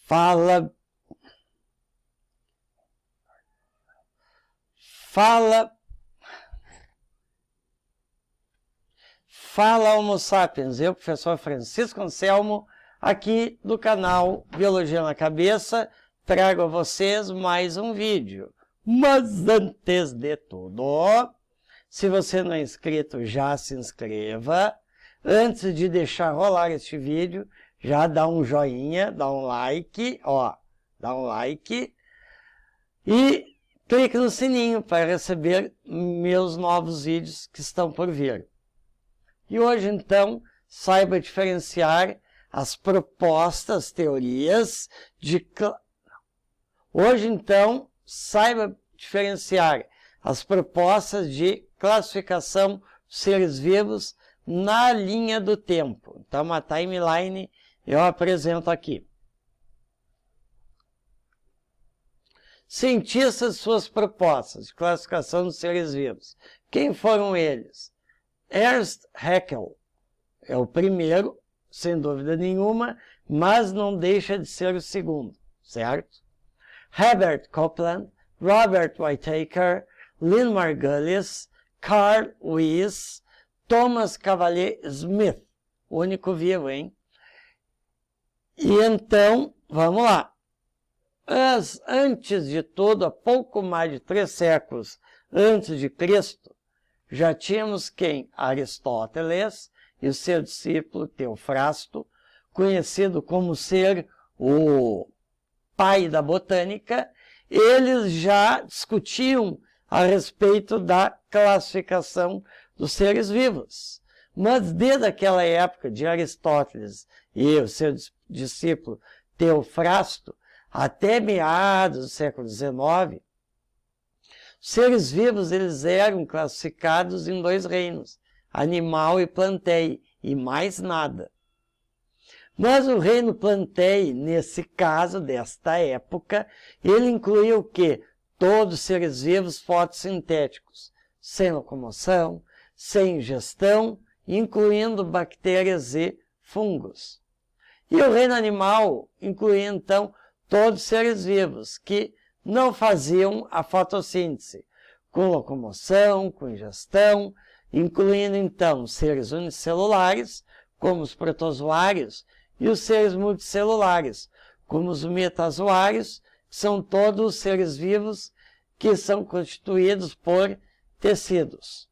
Fala Homo Sapiens, eu, professor Francisco Anselmo, aqui do canal Biologia na Cabeça, trago a vocês mais um vídeo. Mas antes de tudo, se você não é inscrito, já se inscreva. Antes de deixar rolar este vídeo, já dá um joinha, dá um like, dá um like. E clique no sininho para receber meus novos vídeos que estão por vir. E hoje, então, saiba diferenciar as propostas, teorias de... Hoje, então, saiba diferenciar as propostas de classificação dos seres vivos na linha do tempo. Então, uma timeline eu apresento aqui. Cientistas e suas propostas de classificação dos seres vivos. Quem foram eles? Ernst Haeckel é o primeiro, sem dúvida nenhuma, mas não deixa de ser o segundo, certo? Herbert Copeland, Robert Whittaker, Lynn Margulis, Carl Weiss, Thomas Cavalier Smith, o único vivo, hein? E então, vamos lá. Antes de tudo, há pouco mais de 3 séculos antes de Cristo, já tínhamos quem? Aristóteles e o seu discípulo Teofrasto, conhecido como ser o pai da botânica. Eles já discutiam a respeito da classificação dos seres vivos. Mas desde aquela época de Aristóteles e o seu discípulo Teofrasto, até meados do século XIX, os seres vivos eles eram classificados em 2 reinos, animal e plantae, e mais nada. Mas o reino plantae, nesse caso, desta época, ele incluía o quê? Todos os seres vivos fotossintéticos, sem locomoção, sem ingestão, incluindo bactérias e fungos. E o reino animal incluía, então, todos os seres vivos que não faziam a fotossíntese, com locomoção, com ingestão, incluindo, então, seres unicelulares, como os protozoários, e os seres multicelulares, como os metazoários, que são todos os seres vivos que são constituídos por tecidos.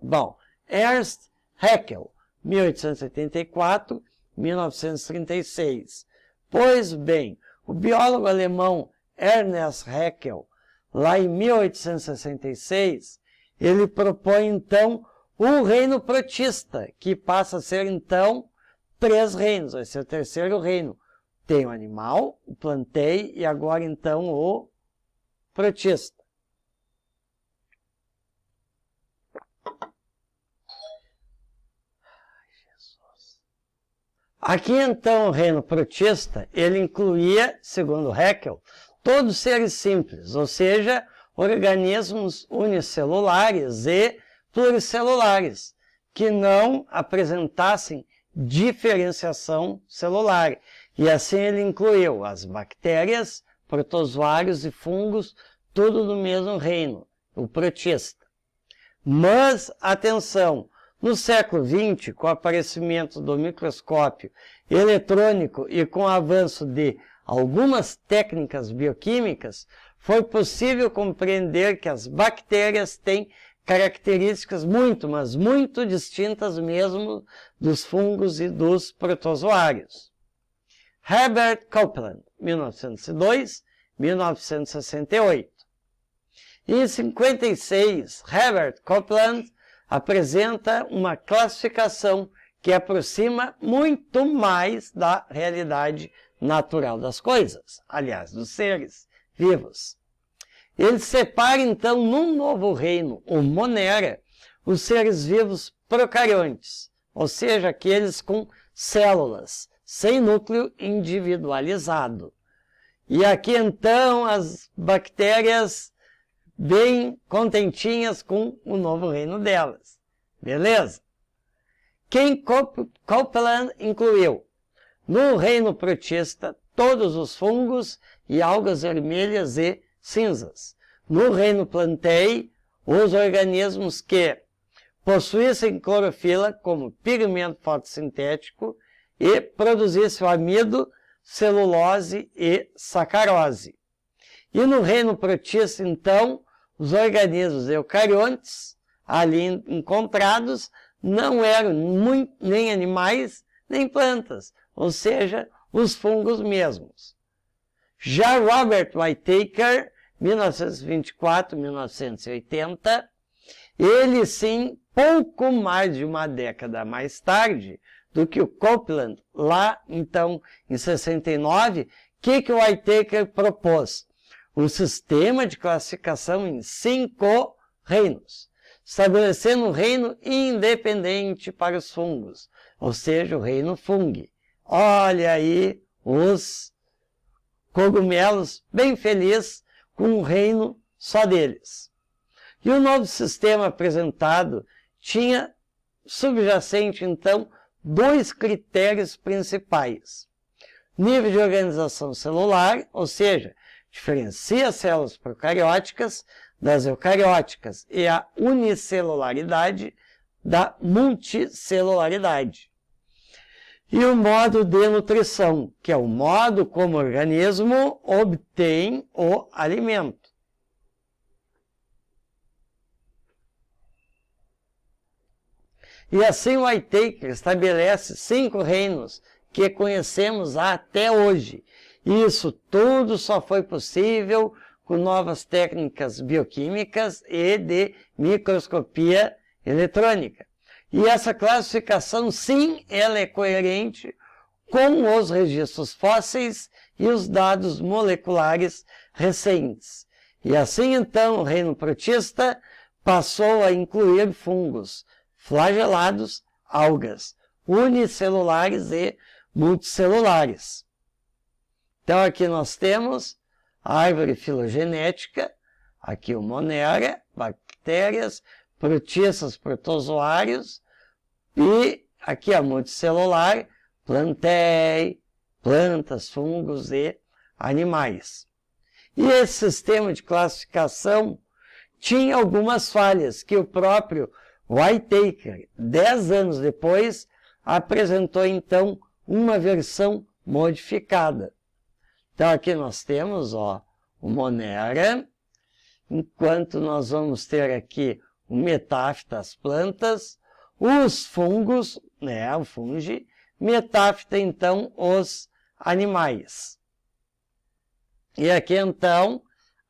Bom, Ernst Haeckel, 1884-1936. Pois bem, o biólogo alemão Ernst Haeckel, lá em 1866, ele propõe, então, um reino protista, que passa a ser, então, 3 reinos. Vai ser o 3º reino. Tem o animal, o plantae e agora, então, o protista. Aqui, então, o reino protista, ele incluía, segundo Haeckel, todos os seres simples, ou seja, organismos unicelulares e pluricelulares, que não apresentassem diferenciação celular. E assim ele incluiu as bactérias, protozoários e fungos, tudo do mesmo reino, o protista. Mas, atenção, no século XX, com o aparecimento do microscópio eletrônico e com o avanço de algumas técnicas bioquímicas, foi possível compreender que as bactérias têm características muito, mas muito distintas mesmo dos fungos e dos protozoários. Herbert Copeland, 1902-1968. Em 1956, Herbert Copeland apresenta uma classificação que aproxima muito mais da realidade natural das coisas, aliás, dos seres vivos. Ele separa, então, num novo reino, o Monera, os seres vivos procariontes, ou seja, aqueles com células, sem núcleo individualizado. E aqui, então, as bactérias bem contentinhas com o novo reino delas. Beleza? Quem Copeland incluiu? No reino protista, todos os fungos e algas vermelhas e cinzas. No reino Plantae, os organismos que possuíssem clorofila como pigmento fotossintético e produzissem o amido, celulose e sacarose. E no reino Protista, então, os organismos eucariontes ali encontrados não eram nem animais nem plantas, ou seja, os fungos mesmos. Já Robert Whittaker, 1924-1980, ele sim, pouco mais de uma década mais tarde do que o Copeland, lá então em 69, que o Whittaker propôs? Um sistema de classificação em 5 reinos, estabelecendo um reino independente para os fungos, ou seja, o reino fungi. Olha aí os cogumelos bem felizes com um reino só deles. E o novo sistema apresentado tinha subjacente, então, 2 critérios principais. Nível de organização celular, ou seja, diferencia as células procarióticas das eucarióticas e a unicelularidade da multicelularidade. E o modo de nutrição, que é o modo como o organismo obtém o alimento. E assim o Whittaker estabelece 5 reinos que conhecemos até hoje. Isso tudo só foi possível com novas técnicas bioquímicas e de microscopia eletrônica. E essa classificação, sim, ela é coerente com os registros fósseis e os dados moleculares recentes. E assim, então, o reino protista passou a incluir fungos flagelados, algas unicelulares e multicelulares. Então, aqui nós temos a árvore filogenética, aqui o Monera, bactérias, protistas, protozoários, e aqui a multicelular, Plantae, plantas, fungos e animais. E esse sistema de classificação tinha algumas falhas que o próprio Whittaker, 10 anos depois, apresentou então uma versão modificada. Então aqui nós temos o Monera, enquanto nós vamos ter aqui o metáfita, as plantas, os fungos, o fungi, metáfita então os animais. E aqui então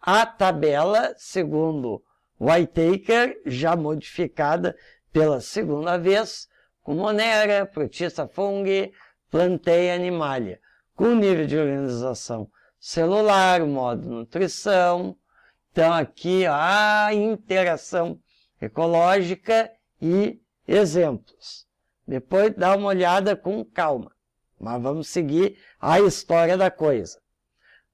a tabela, segundo Whittaker, já modificada pela segunda vez, com Monera, protista, fungi, Plantae, animalia, com nível de organização celular, modo nutrição. Então aqui a interação ecológica e exemplos. Depois dá uma olhada com calma, mas vamos seguir a história da coisa.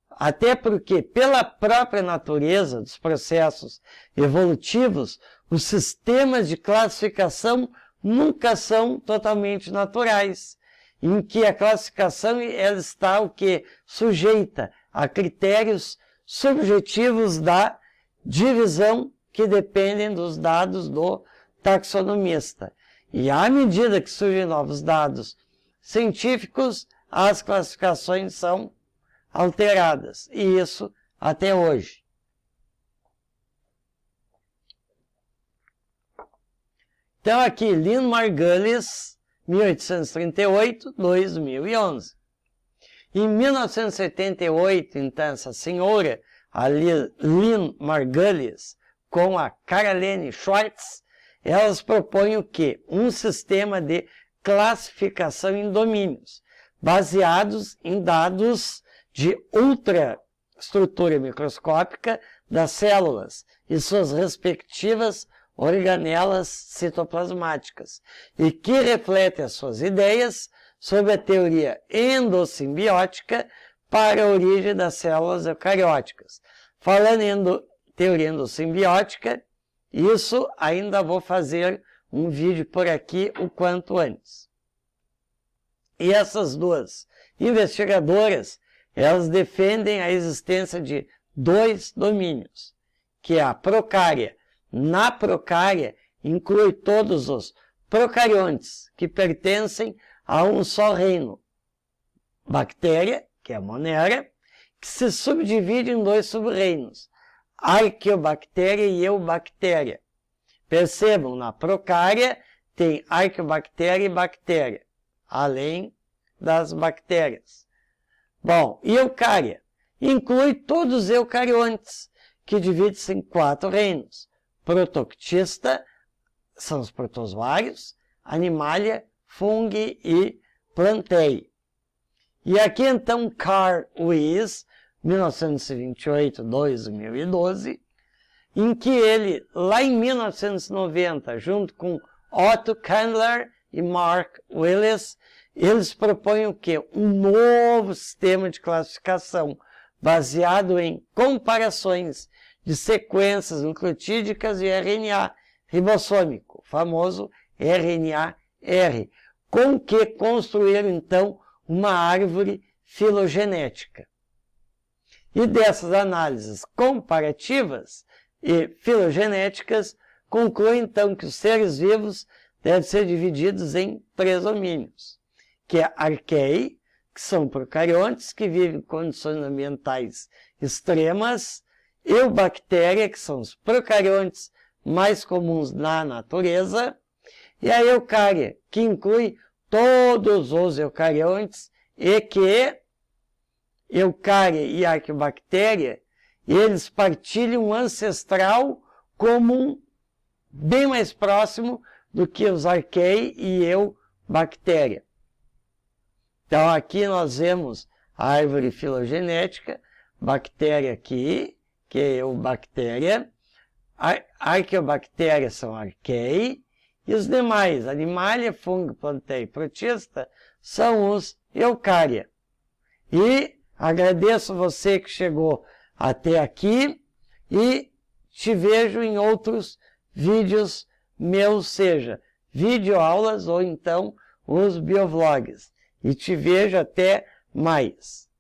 Até porque, pela própria natureza dos processos evolutivos, os sistemas de classificação nunca são totalmente naturais, em que a classificação ela está o quê? Sujeita a critérios subjetivos da divisão que dependem dos dados do taxonomista. E à medida que surgem novos dados científicos, as classificações são alteradas, e isso até hoje. Então aqui, Lynn Margulis, 1838-2011. Em 1978, então, essa senhora, a Lynn Margulis, com a Karalene Schwartz, elas propõem o quê? Um sistema de classificação em domínios, baseados em dados de ultraestrutura microscópica das células e suas respectivas organelas citoplasmáticas, e que reflete as suas ideias sobre a teoria endossimbiótica para a origem das células eucarióticas. Falando em teoria endossimbiótica, isso ainda vou fazer um vídeo por aqui o quanto antes. E essas duas investigadoras, elas defendem a existência de dois domínios, que é a procária. Na procária, inclui todos os procariontes, que pertencem a um só reino. Bactéria, que é a Monera, que se subdivide em dois sub-reinos, Arqueobactéria e Eubactéria. Percebam, na procária tem Arqueobactéria e Bactéria, além das bactérias. Bom, e Eucária? Inclui todos os eucariontes, que dividem-se em 4 reinos. Protoctista, são os protozoários, Animalia, Fungi e Plantae. E aqui então Carl Weiss, 1928-2012, em que ele, lá em 1990, junto com Otto Candler e Mark Willis, eles propõem o quê? Um novo sistema de classificação, baseado em comparações de sequências nucleotídicas e RNA ribossômico, famoso RNA-R, com que construíram então uma árvore filogenética. E dessas análises comparativas e filogenéticas, conclui então que os seres vivos devem ser divididos em 3 domínios, que é Arquei, que são procariontes que vivem em condições ambientais extremas, Eubactéria, que são os procariontes mais comuns na natureza, e a Eucária, que inclui todos os eucariontes e que Eucária e Arqueobactéria, eles partilham um ancestral comum bem mais próximo do que os Arquei e Eubactéria. Então aqui nós vemos a árvore filogenética, bactéria aqui, que é Eubactéria, Arqueobactéria são Arquei, e os demais, Animalia, Fungo, Plantae e Protista, são os Eucária. E agradeço você que chegou até aqui e te vejo em outros vídeos meus, seja videoaulas ou então os biovlogs. E te vejo até mais.